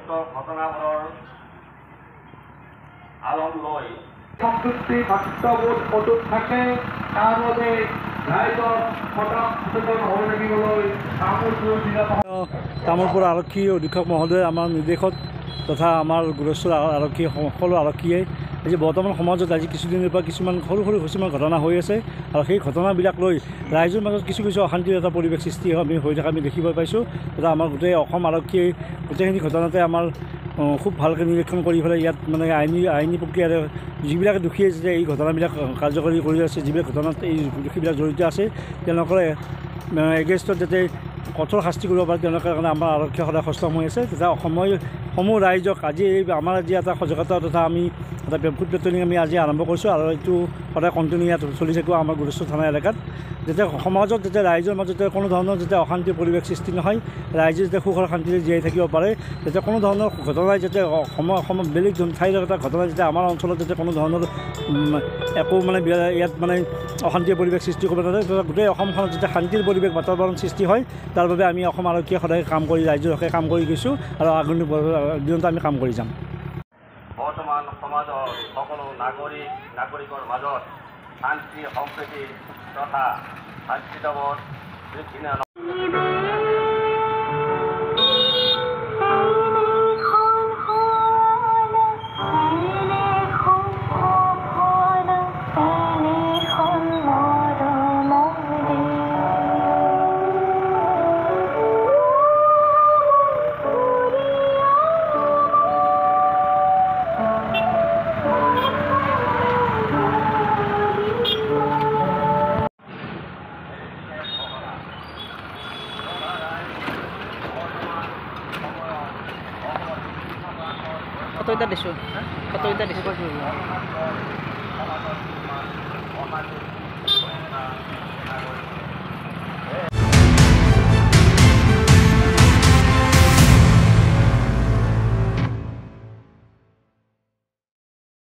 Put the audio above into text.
উক্ত ঘটনাবোৰৰ আলম লৈ সম্পৃক্তি বাস্তৱত অটুট থাকে তাৰ বাবে ৰাইজৰ সচেতন হৈ থাকিবলৈ তামোলপুৰ আৰক্ষী অধীক্ষক মহোদয় আমাৰ নিৰ্দেশত তথা আমাৰ গুৰেশ্বৰ আৰক্ষী সকলো আৰক্ষীয়ে আজি বৰ্তমান সমাজত আজি কিছুদিনৰ পৰা কিছুমান সৰু সৰু কিছুমান ঘটনা হৈ আছে আৰু সেই ঘটনাবিলাক লৈ ৰাইজৰ মাজত কিছু অশান্তিৰ এটা পৰিৱেশ সৃষ্টি হৈ থকা আমি দেখিব পাইছোঁ। তথা আমাৰ গোটেই অসম আৰক্ষীয়ে গোটেইখিনি ঘটনাতে আমাৰ খুব ভালকৈ নিৰীক্ষণ কৰি পেলাই ইয়াত মানে আইনী প্ৰক্ৰিয়াৰে যিবিলাক দোষীয়ে যে এই ঘটনাবিলাক কাৰ্যকৰী কৰি আছে, যিবিলাক ঘটনাত এই দোষীবিলাক জড়িত আছে তেওঁলোকৰ এগেইনষ্টত যাতে কঠোৰ শাস্তি কৰিব পাৰে তেওঁলোকৰ কাৰণে আমাৰ আৰক্ষী সদায় সষ্টম হৈ আছে। তথা সমূহ ৰাইজক আজি আমাৰ আজি এটা সজাগতা তথা আমি এটা ফুড পেট্ৰলিং আমি আজি আৰম্ভ কৰিছোঁ আৰু এইটো সদায় কণ্টিনিউ ইয়াত চলি থাকিব আমাৰ গুৰেশ্বৰ থানা এলেকাত, যাতে সমাজত যাতে ৰাইজৰ মাজত কোনো ধৰণৰ যাতে অশান্তিৰ পৰিৱেশ সৃষ্টি নহয়, ৰাইজে যাতে সুখ আৰু শান্তিৰে জীয়াই থাকিব পাৰে, যাতে কোনো ধৰণৰ ঘটনাই যাতে অসমৰ বেলেগ ঠাইৰ এটা ঘটনা যাতে আমাৰ অঞ্চলত যাতে কোনো ধৰণৰ একো মানে ইয়াত মানে অশান্তিৰ পৰিৱেশ সৃষ্টি কৰিব নোৱাৰে, গোটেই অসমখনত যাতে শান্তিৰ পৰিৱেশ বাতাবৰণ সৃষ্টি হয় তাৰ বাবে আমি অসম আৰক্ষীয়ে সদায় কাম কৰি ৰাইজৰ হকে কাম কৰি গৈছোঁ আৰু আগামী দিনতো আমি কাম কৰি যাম। বৰ্তমান সমাজৰ সকলো নাগৰিকৰ মাজত শান্তি সম্প্ৰীতি তথা ভাতৃত্ববোধ বৃদ্ধি কত এটা দিছো কত এটা দিছো